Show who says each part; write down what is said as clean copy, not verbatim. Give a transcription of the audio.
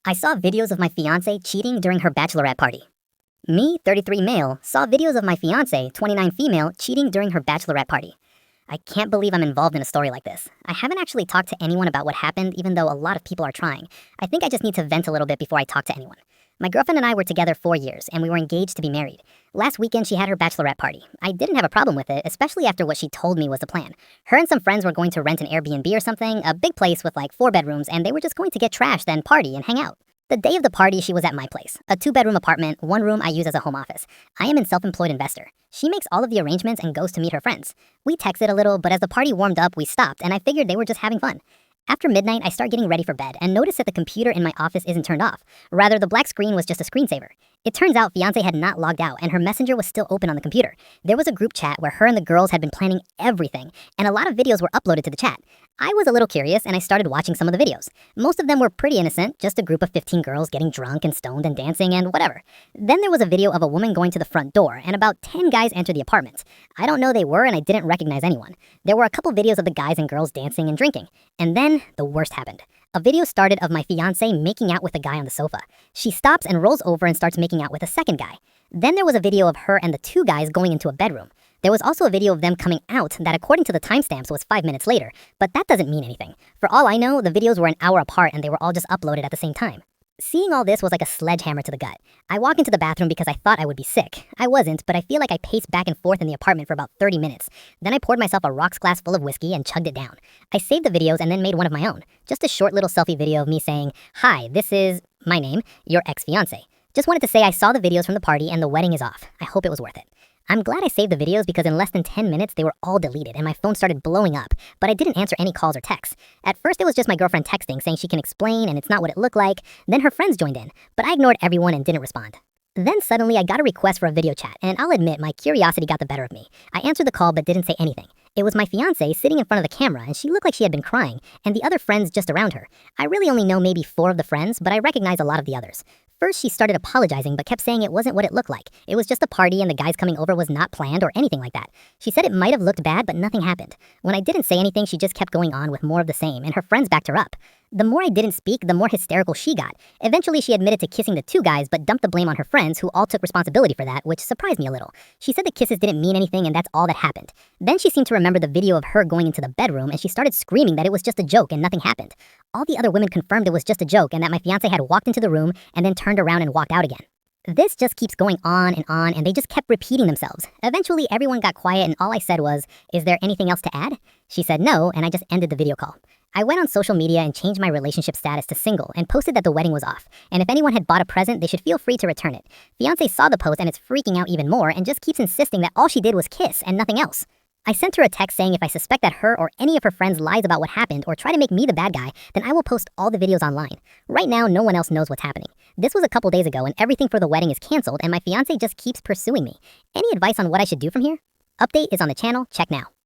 Speaker 1: I saw videos of my fiancé cheating during her bachelorette party. Me, 33 male, saw videos of my fiancé, 29 female, cheating during her bachelorette party. I can't believe I'm involved in a story like this. I haven't actually talked to anyone about what happened, even though a lot of people are trying. I think I just need to vent a little bit before I talk to anyone. My girlfriend and I were together 4 years, and we were engaged to be married. Last weekend, she had her bachelorette party. I didn't have a problem with it, especially after what she told me was the plan. Her and some friends were going to rent an Airbnb or something, a big place with like 4 bedrooms, and they were just going to get trashed, then party and hang out. The day of the party, she was at my place, a 2-bedroom apartment, 1 room I use as a home office. I am a self-employed investor. She makes all of the arrangements and goes to meet her friends. We texted a little, but as the party warmed up, we stopped, and I figured they were just having fun. After midnight, I start getting ready for bed and notice that the computer in my office isn't turned off. Rather, the black screen was just a screensaver. It turns out fiancé had not logged out and her messenger was still open on the computer. There was a group chat where her and the girls had been planning everything, and a lot of videos were uploaded to the chat. I was a little curious and I started watching some of the videos. Most of them were pretty innocent, just a group of 15 girls getting drunk and stoned and dancing and whatever. Then there was a video of a woman going to the front door and about 10 guys enter the apartment. I don't know who they were and I didn't recognize anyone. There were a couple videos of the guys and girls dancing and drinking. And then the worst happened. A video started of my fiancé making out with a guy on the sofa. She stops and rolls over and starts making out with a second guy. Then there was a video of her and the 2 guys going into a bedroom. There was also a video of them coming out that according to the timestamps was 5 minutes later, but that doesn't mean anything. For all I know, the videos were an hour apart and they were all just uploaded at the same time. Seeing all this was like a sledgehammer to the gut. I walk into the bathroom because I thought I would be sick. I wasn't, but I feel like I paced back and forth in the apartment for about 30 minutes. Then I poured myself a rocks glass full of whiskey and chugged it down. I saved the videos and then made one of my own. Just a short little selfie video of me saying, "Hi, this is my name, your ex-fiancé. Just wanted to say I saw the videos from the party and the wedding is off. I hope it was worth it." I'm glad I saved the videos because in less than 10 minutes, they were all deleted and my phone started blowing up, but I didn't answer any calls or texts. At first, it was just my girlfriend texting saying she can explain and it's not what it looked like. Then her friends joined in, but I ignored everyone and didn't respond. Then suddenly I got a request for a video chat, and I'll admit my curiosity got the better of me. I answered the call but didn't say anything. It was my fiancé sitting in front of the camera and she looked like she had been crying, and the other friends just around her. I really only know maybe 4 of the friends, but I recognize a lot of the others. First, she started apologizing but kept saying it wasn't what it looked like. It was just a party and the guys coming over was not planned or anything like that. She said it might have looked bad, but nothing happened. When I didn't say anything, she just kept going on with more of the same, and her friends backed her up. The more I didn't speak, the more hysterical she got. Eventually, she admitted to kissing the 2 guys, but dumped the blame on her friends, who all took responsibility for that, which surprised me a little. She said the kisses didn't mean anything and that's all that happened. Then she seemed to remember the video of her going into the bedroom and she started screaming that it was just a joke and nothing happened. All the other women confirmed it was just a joke and that my fiancé had walked into the room and then turned around and walked out again. This just keeps going on, and they just kept repeating themselves. Eventually, everyone got quiet and all I said was, "Is there anything else to add?" She said no, and I just ended the video call. I went on social media and changed my relationship status to single and posted that the wedding was off, and if anyone had bought a present, they should feel free to return it. Fiancé saw the post and it's freaking out even more and just keeps insisting that all she did was kiss and nothing else. I sent her a text saying if I suspect that her or any of her friends lies about what happened or try to make me the bad guy, then I will post all the videos online. Right now, no one else knows what's happening. This was a couple days ago and everything for the wedding is canceled and my fiancé just keeps pursuing me. Any advice on what I should do from here? Update is on the channel, check now.